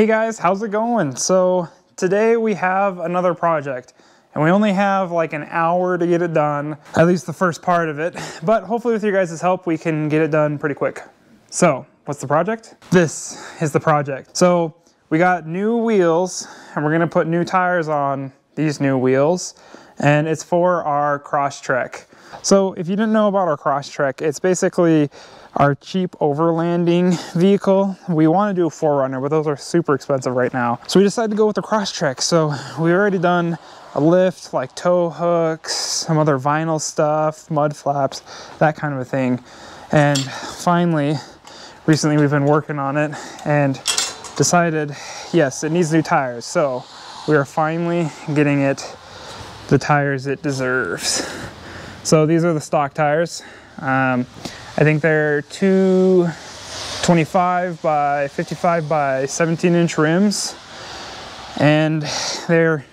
Hey guys, how's it going? So today we have another project and we only have like an hour to get it done, at least the first part of it, but hopefully with your guys' help we can get it done pretty quick. So what's the project? This is the project. So we got new wheels and we're gonna put new tires on these new wheels, and it's for our Crosstrek. So if you didn't know about our Crosstrek, it's basically our cheap overlanding vehicle. We want to do a 4Runner, but those are super expensive right now. So we decided to go with the Crosstrek. So we've already done a lift, like tow hooks, some other vinyl stuff, mud flaps, that kind of a thing. And finally, recently we've been working on it and decided, yes, it needs new tires. So we are finally getting it the tires it deserves. So these are the stock tires. I think they're 225 by 55 by 17-inch rims, and they're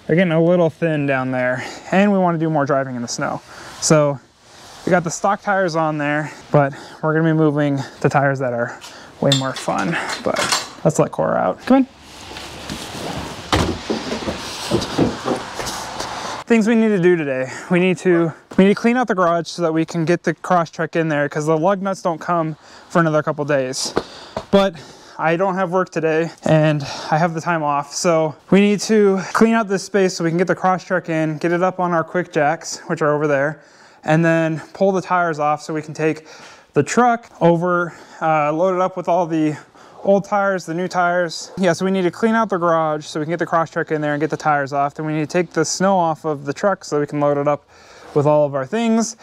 getting a little thin down there, and we want to do more driving in the snow. So we got the stock tires on there, but we're gonna be moving the tires that are way more fun. But let's let Cora out. Come in. Things we need to do today. We need to clean out the garage so that we can get the Crosstrek in there, because the lug nuts don't come for another couple days. But I don't have work today and I have the time off, so we need to clean out this space so we can get the Crosstrek in, get it up on our quick jacks, which are over there, and then pull the tires off so we can take the truck over, load it up with all the old tires, the new tires. Yeah, so we need to clean out the garage so we can get the Crosstrek in there and get the tires off. Then we need to take the snow off of the truck so we can load it up with all of our things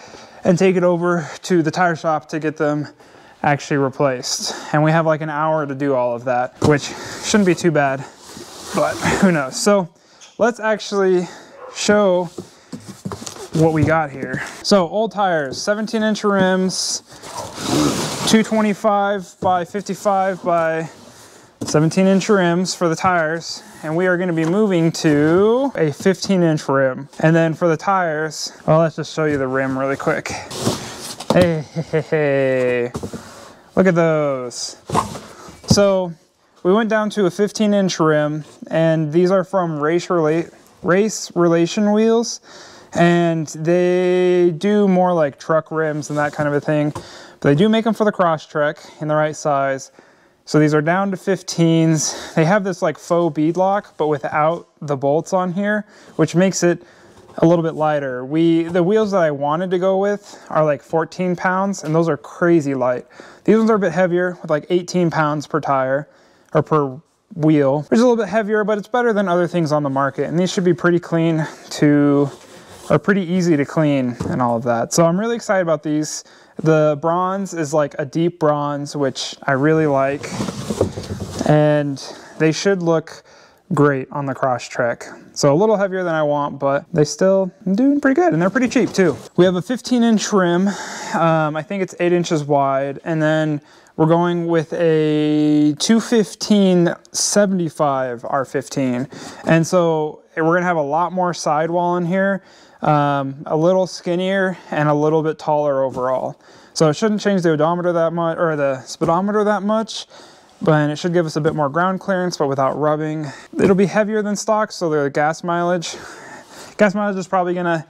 and take it over to the tire shop to get them actually replaced. And we have like an hour to do all of that, which shouldn't be too bad, but who knows. So let's actually show what we got here. So old tires, 17-inch rims, 225 by 55 by 17-inch rims for the tires, and we are going to be moving to a 15-inch rim. And then for the tires, well, let's just show you the rim really quick. Hey, look at those. So we went down to a 15-inch rim, and these are from Race Relation wheels, and they do more like truck rims and that kind of a thing. But they do make them for the Crosstrek in the right size. So these are down to 15s. They have this like faux bead lock, but without the bolts on here, which makes it a little bit lighter. The wheels that I wanted to go with are like 14 pounds, and those are crazy light. These ones are a bit heavier with like 18 pounds per tire, or per wheel, which is a little bit heavier, but it's better than other things on the market. And these should be pretty clean to, or pretty easy to clean and all of that. So I'm really excited about these. The bronze is like a deep bronze, which I really like, and they should look great on the Crosstrek. So a little heavier than I want, but they still doing pretty good, and they're pretty cheap too. We have a 15-inch rim. I think it's 8 inches wide, and then we're going with a 215/75 R15. And so we're gonna have a lot more sidewall in here. A little skinnier and a little bit taller overall. So it shouldn't change the odometer that much, or the speedometer that much, but it should give us a bit more ground clearance, but without rubbing. It'll be heavier than stock, so the gas mileage is probably gonna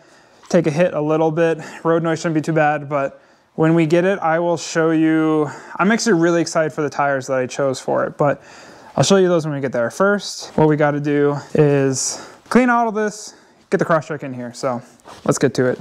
take a hit a little bit. Road noise shouldn't be too bad, but when we get it, I will show you. I'm actually really excited for the tires that I chose for it, but I'll show you those when we get there. First, what we gotta do is clean out all this, get the Crosstrek in here. So let's get to it.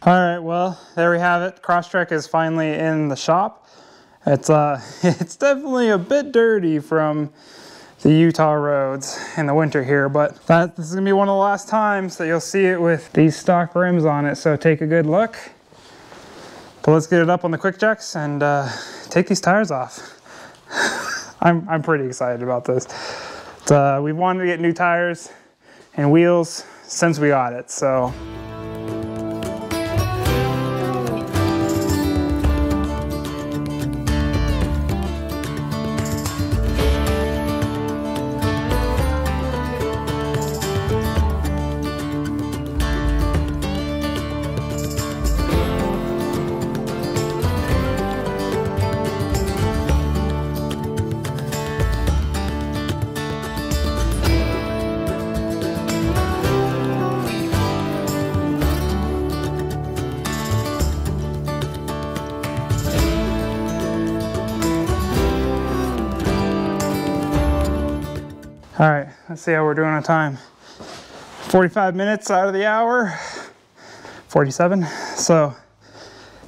All right, well, there we have it. Crosstrek is finally in the shop. It's it's definitely a bit dirty from the Utah roads in the winter here, but this is gonna be one of the last times that you'll see it with these stock rims on it, so take a good look. But let's get it up on the quick jacks and take these tires off. I'm pretty excited about this. We've wanted to get new tires and wheels since we got it, so. All right, let's see how we're doing on time. 45 minutes out of the hour, 47. So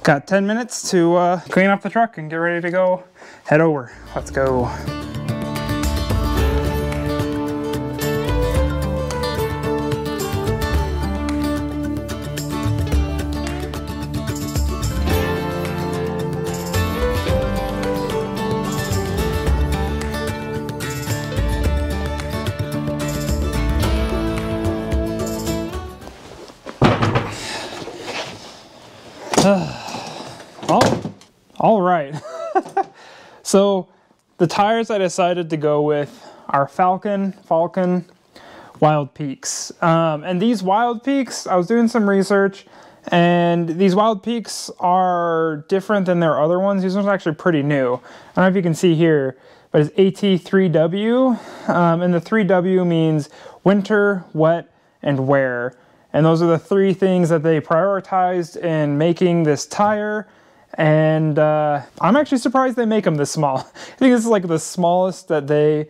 got 10 minutes to clean up the truck and get ready to go head over. Let's go. All right. So the tires I decided to go with are Falken Wildpeaks. And these Wildpeaks, I was doing some research, and these Wildpeaks are different than their other ones. These ones are actually pretty new. I don't know if you can see here, but it's AT3W. And the 3W means winter, wet, and wear. And those are the three things that they prioritized in making this tire. And I'm actually surprised they make them this small. I think this is like the smallest that they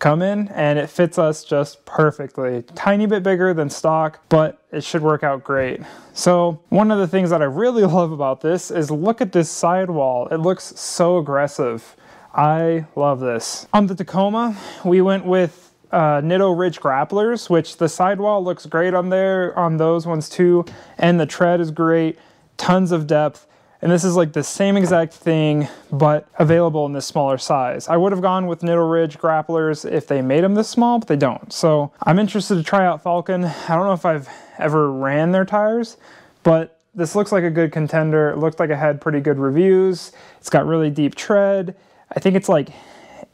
come in, and it fits us just perfectly. Tiny bit bigger than stock, but it should work out great. So one of the things that I really love about this is look at this sidewall. It looks so aggressive. I love this. On the Tacoma, we went with Nitto Ridge grapplers, which the sidewall looks great on there, on those ones too, and the tread is great, tons of depth. And this is like the same exact thing, but available in this smaller size. I would have gone with Nitto Ridge grapplers if they made them this small, but they don't. So I'm interested to try out Falken. I don't know if I've ever ran their tires, but this looks like a good contender. It looked like it had pretty good reviews. It's got really deep tread. I think it's like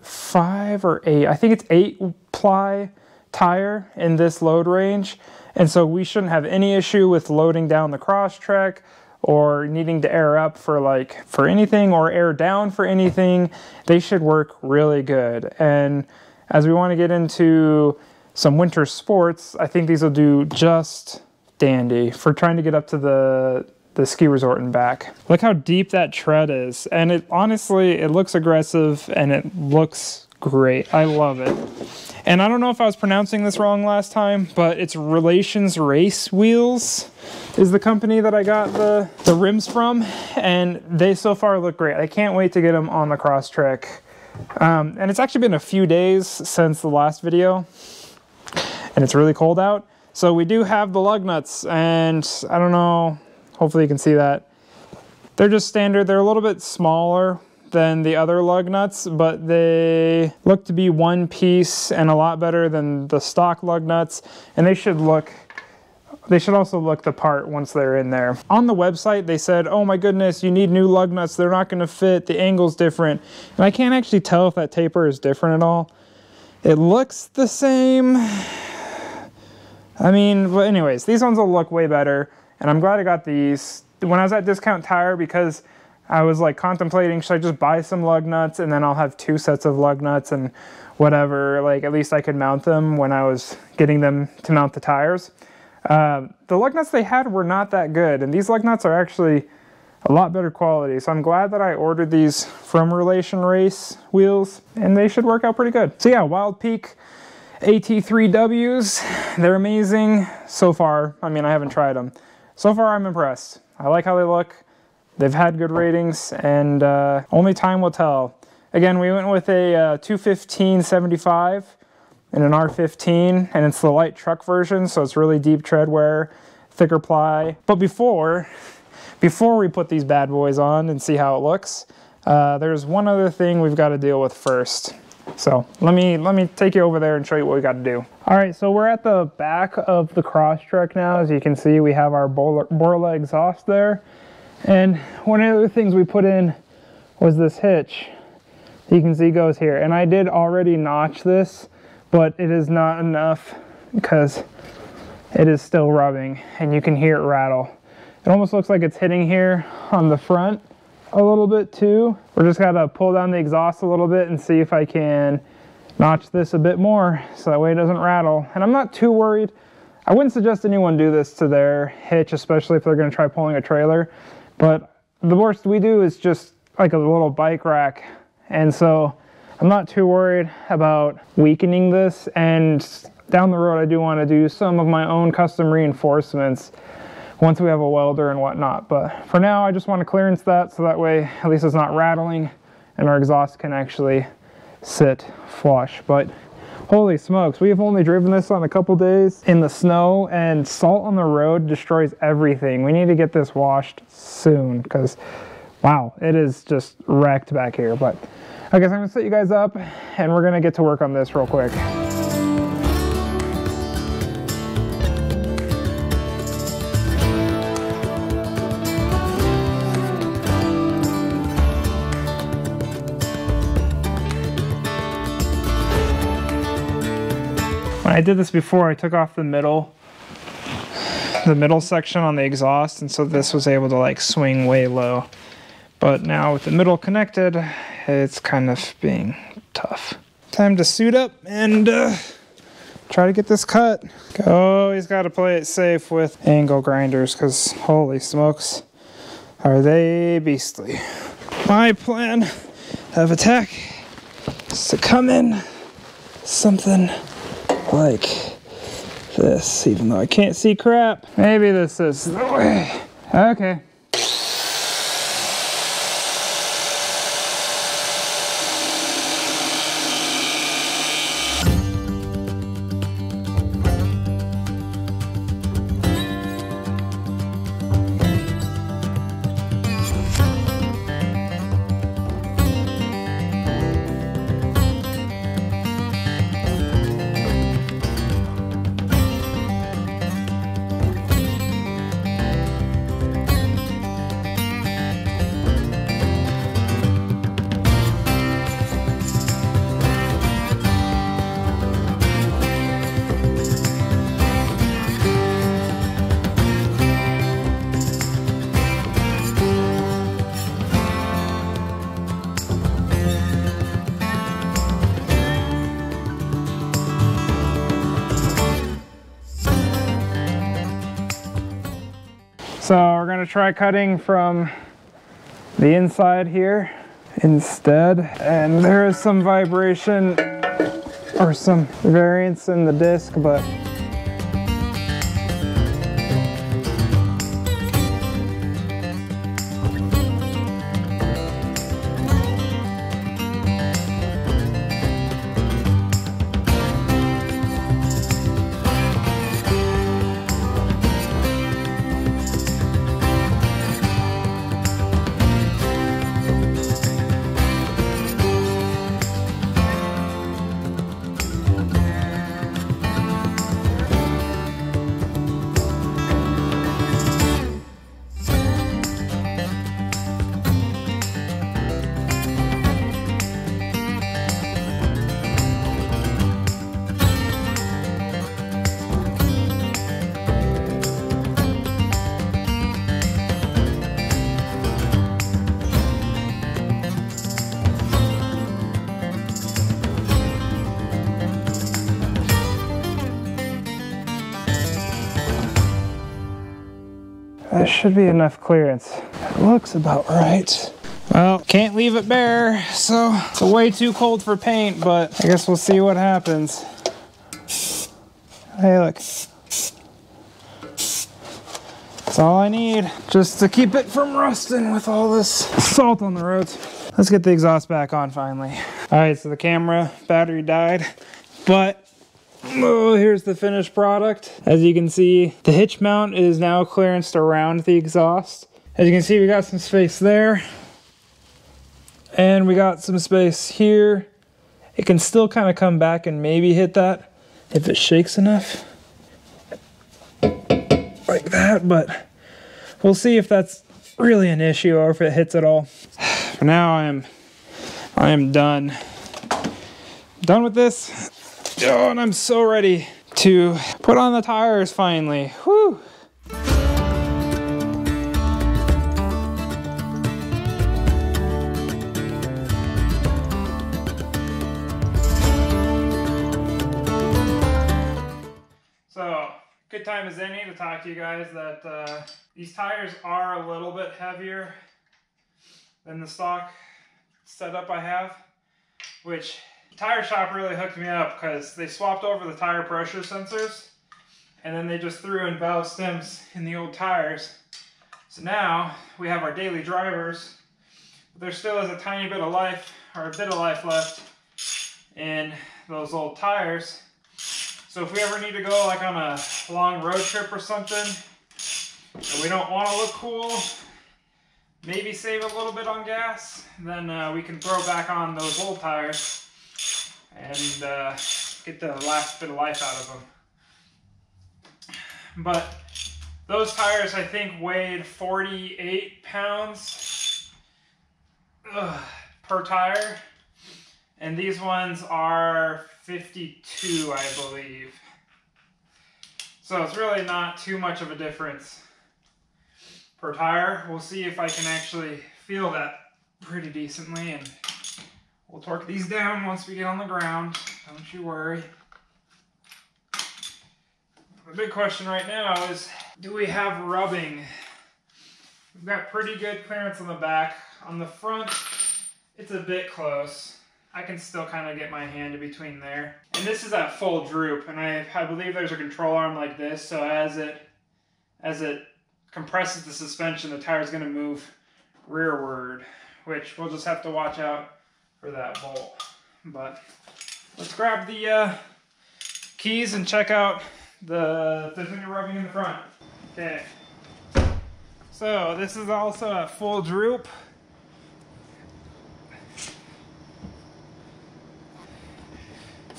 5 or 8. I think it's 8-ply tire in this load range. And so we shouldn't have any issue with loading down the Crosstrek or needing to air up for anything, or air down for anything. They should work really good. And as we want to get into some winter sports, I think these will do just dandy for trying to get up to the ski resort and back. Look how deep that tread is. And it honestly, it looks aggressive and it looks great. I love it. And I don't know if I was pronouncing this wrong last time, but it's Relations Race Wheels is the company that I got the rims from, and they so far look great. I can't wait to get them on the Crosstrek. And it's actually been a few days since the last video, and it's really cold out. So we do have the lug nuts, and I don't know, hopefully you can see that. They're just standard. They're a little bit smaller than the other lug nuts, but they look to be one piece and a lot better than the stock lug nuts, and they should also look the part once they're in there. On the website they said, oh my goodness, you need new lug nuts, they're not going to fit, the angle's different. And I can't actually tell if that taper is different at all. It looks the same. I mean, but anyways, these ones will look way better, and I'm glad I got these. When I was at Discount Tire, because I was like contemplating, should I just buy some lug nuts and then I'll have 2 sets of lug nuts and whatever, like at least I could mount them when I was getting them to mount the tires. The lug nuts they had were not that good, and these lug nuts are actually a lot better quality. So I'm glad that I ordered these from Relation Race Wheels, and they should work out pretty good. So yeah, Wildpeak AT3Ws, they're amazing so far. I mean, I haven't tried them. So far I'm impressed. I like how they look. They've had good ratings, and only time will tell. Again, we went with a 215/75 and an R15, and it's the light truck version, so it's really deep tread wear, thicker ply. But before we put these bad boys on and see how it looks, there's one other thing we've got to deal with first. So let me take you over there and show you what we got to do. All right, so we're at the back of the Crosstrek now. As you can see, we have our Borla exhaust there. And one of the other things we put in was this hitch. You can see goes here. And I did already notch this, but it is not enough because it is still rubbing and you can hear it rattle. It almost looks like it's hitting here on the front a little bit too. We're just gotta pull down the exhaust a little bit and see if I can notch this a bit more so that way it doesn't rattle. And I'm not too worried. I wouldn't suggest anyone do this to their hitch, especially if they're gonna try pulling a trailer. But the worst we do is just like a little bike rack. And so I'm not too worried about weakening this. And down the road, I do wanna do some of my own custom reinforcements once we have a welder and whatnot. But for now, I just want to clearance that so that way at least it's not rattling and our exhaust can actually sit flush. But holy smokes, we have only driven this on a couple days in the snow, and salt on the road destroys everything. We need to get this washed soon because wow, it is just wrecked back here. But I guess I'm gonna set you guys up and we're gonna get to work on this real quick. When I did this before, I took off the middle section on the exhaust, and so this was able to like swing way low. But now with the middle connected, it's kind of being tough. Time to suit up and try to get this cut. Always got to play it safe with angle grinders because holy smokes, are they beastly. My plan of attack is to come in something like this, even though I can't see crap. Maybe this is the way. Okay. So we're gonna try cutting from the inside here instead. And there is some vibration or some variance in the disc, but that should be enough clearance. It looks about right. Well, can't leave it bare, so it's way too cold for paint, but I guess we'll see what happens. Hey, look. It's all I need just to keep it from rusting with all this salt on the roads. Let's get the exhaust back on finally. All right, so the camera battery died, but oh, here's the finished product. As you can see, the hitch mount is now clearanced around the exhaust. As you can see, we got some space there, and we got some space here. It can still kind of come back and maybe hit that if it shakes enough. Like that, but we'll see if that's really an issue or if it hits at all. For now, I am done with this. Oh, and I'm so ready to put on the tires finally. Whew. Good time as any to talk to you guys that these tires are a little bit heavier than the stock setup I have, which the tire shop really hooked me up because they swapped over the tire pressure sensors and then they just threw in valve stems in the old tires. So now we have our daily drivers, but there still is a tiny bit of life, or a bit of life left in those old tires. So if we ever need to go like on a long road trip or something, and we don't want to look cool, maybe save a little bit on gas, then we can throw back on those old tires and get the last bit of life out of them. But those tires, I think, weighed 48 pounds per tire, and these ones are 52, I believe. So it's really not too much of a difference per tire. We'll see if I can actually feel that pretty decently, and we'll torque these down once we get on the ground. Don't you worry. The big question right now is, do we have rubbing? We've got pretty good clearance on the back. On the front, it's a bit close. I can still kind of get my hand in between there. And this is at full droop, and I believe there's a control arm like this, so as it compresses the suspension, the tire's going to move rearward, which we'll just have to watch out for that bolt. But let's grab the keys and check out if there's any rubbing in the front. Okay. So this is also at full droop.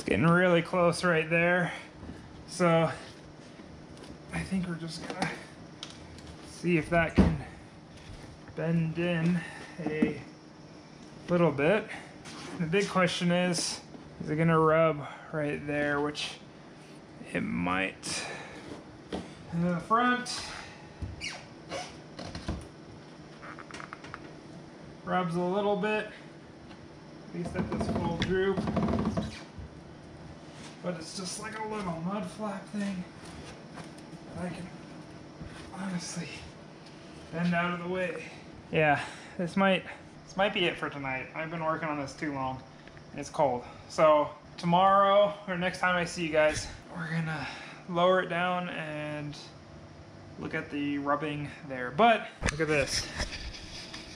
Getting really close right there. So I think we're just gonna see if that can bend in a little bit. The big question is it gonna rub right there, which it might. And in the front, rubs a little bit, at least at this full droop. But it's just like a little mud flap thing that I can honestly bend out of the way. Yeah, this might be it for tonight. I've been working on this too long and it's cold. So tomorrow, or next time I see you guys, we're gonna lower it down and look at the rubbing there. But look at this.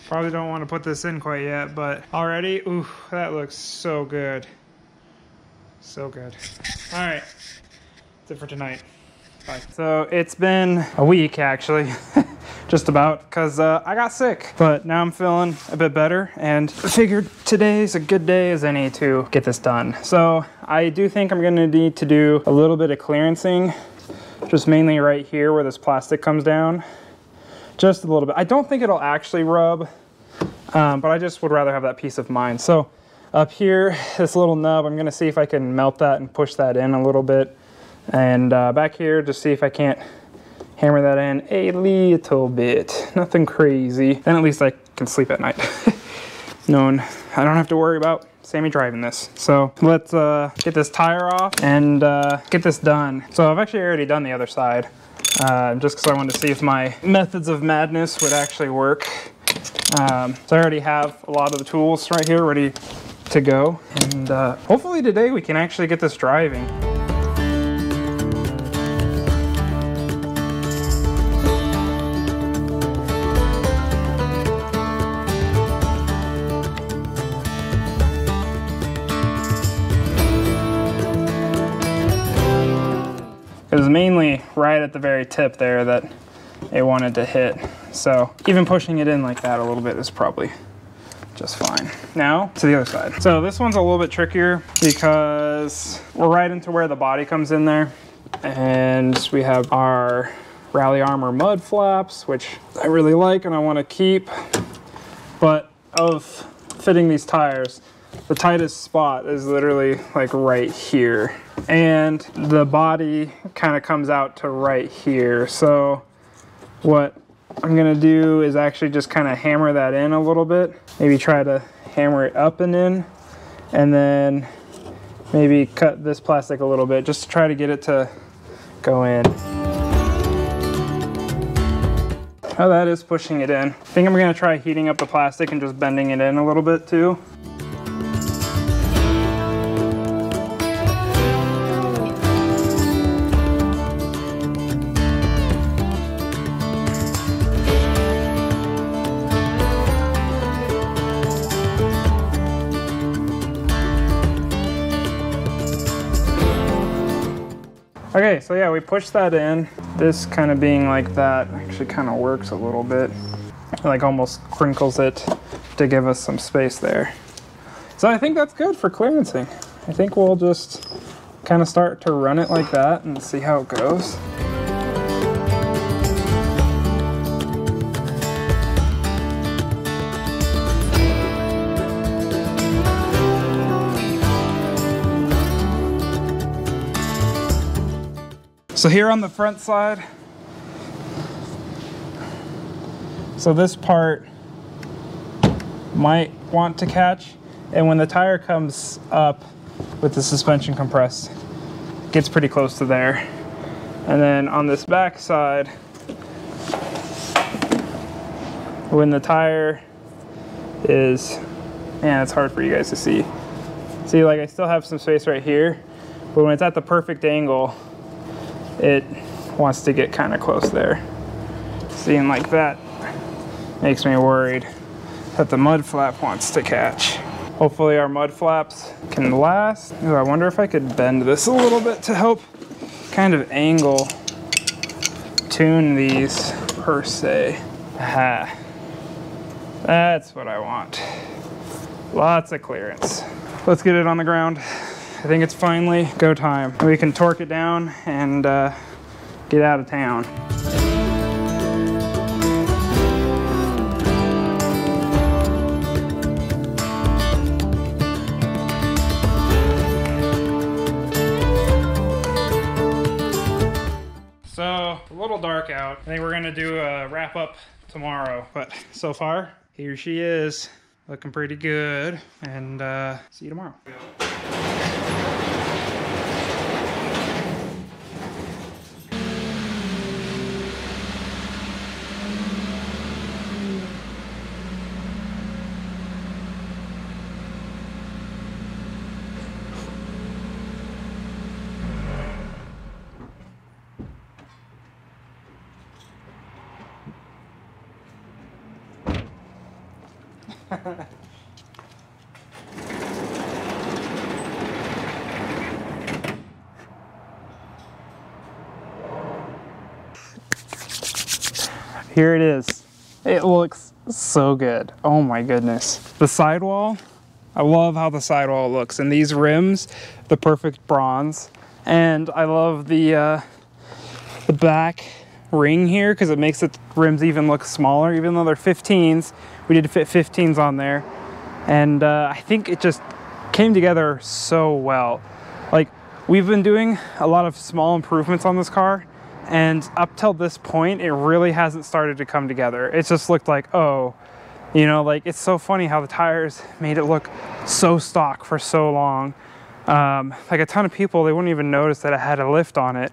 Probably don't want to put this in quite yet, but already, ooh, that looks so good. So good. All right, that's it for tonight. Bye. So it's been a week actually, just about, because I got sick, but now I'm feeling a bit better and I figured today's a good day as any to get this done. So I do think I'm gonna need to do a little bit of clearancing, just mainly right here where this plastic comes down, just a little bit. I don't think it'll actually rub, but I just would rather have that peace of mind. So up here, this little nub, I'm gonna see if I can melt that and push that in a little bit. And back here, just see if I can't hammer that in a little bit. Nothing crazy. Then at least I can sleep at night. Knowing I don't have to worry about Sammy driving this. So let's get this tire off and get this done. So I've actually already done the other side, just because I wanted to see if my methods of madness would actually work. So I already have a lot of the tools right here ready to go, and hopefully today we can actually get this driving. It was mainly right at the very tip there that it wanted to hit. So even pushing it in like that a little bit is probably just fine. Now to the other side. So this one's a little bit trickier because we're right into where the body comes in there. And we have our Rally Armor mud flaps, which I really like and I want to keep. But of fitting these tires, the tightest spot is literally like right here. And the body kind of comes out to right here. So what I'm gonna do is actually just kind of hammer that in a little bit. Maybe try to hammer it up and in, and then maybe cut this plastic a little bit just to try to get it to go in. Oh, that is pushing it in. I think I'm gonna try heating up the plastic and just bending it in a little bit too. Okay, so yeah, we pushed that in. This kind of being like that actually kind of works a little bit. It like almost crinkles it to give us some space there. So I think that's good for clearancing. I think we'll just kind of start to run it like that and see how it goes. So here on the front side, so this part might want to catch, and when the tire comes up with the suspension compressed, it gets pretty close to there. And then on this back side, when the tire is, man, it's hard for you guys to see. See, like I still have some space right here, but when it's at the perfect angle, it wants to get kind of close there. Seeing like that makes me worried that the mud flap wants to catch. Hopefully our mud flaps can last. Ooh, I wonder if I could bend this a little bit to help kind of angle tune these per se. Aha. That's what I want. Lots of clearance. Let's get it on the ground. I think it's finally go time. We can torque it down and get out of town. So, a little dark out. I think we're gonna do a wrap up tomorrow, but so far, here she is. Looking pretty good, and see you tomorrow. Here it is. It looks so good. Oh my goodness. The sidewall, I love how the sidewall looks, and these rims, the perfect bronze. And I love the back ring here because it makes the rims even look smaller. Even though they're 15s, we did fit 15s on there, and I think it just came together so well. Like, we've been doing a lot of small improvements on this car, and up till this point it really hasn't started to come together. It's just looked like, oh, you know, like, it's so funny how the tires made it look so stock for so long. Like, a ton of people, they wouldn't even notice that it had a lift on it.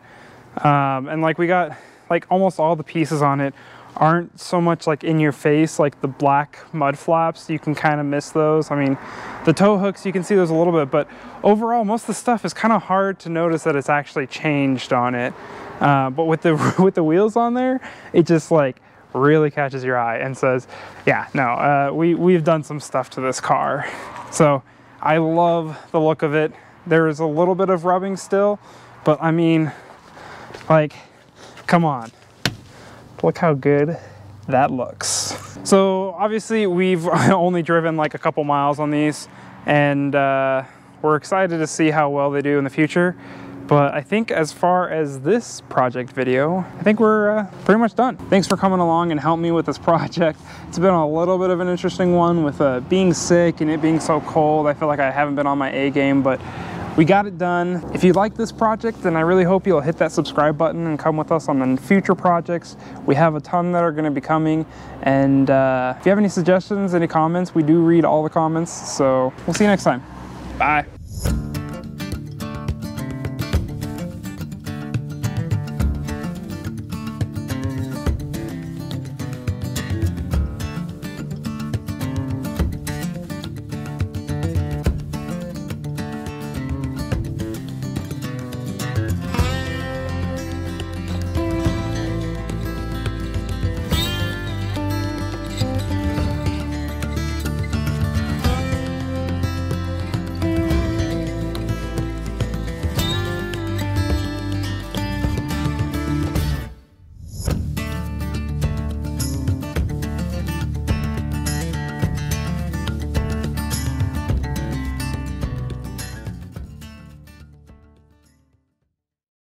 And like, we got like almost all the pieces on it aren't so much like in your face, like the black mud flaps, you can kind of miss those. I mean, the tow hooks, you can see those a little bit, but overall most of the stuff is kind of hard to notice that it's actually changed on it. But with the wheels on there, it just like really catches your eye and says, yeah, no, we've done some stuff to this car. So I love the look of it. There is a little bit of rubbing still, but I mean, Like, come on. Look how good that looks. So obviously we've only driven like a couple miles on these, and we're excited to see how well they do in the future. But I think as far as this project video, I think we're pretty much done. Thanks for coming along and helping me with this project. It's been a little bit of an interesting one with being sick and it being so cold. I feel like I haven't been on my A game, but we got it done. If you like this project, then I really hope you'll hit that subscribe button and come with us on the future projects. We have a ton that are gonna be coming. And if you have any suggestions, any comments, we do read all the comments. So we'll see you next time. Bye.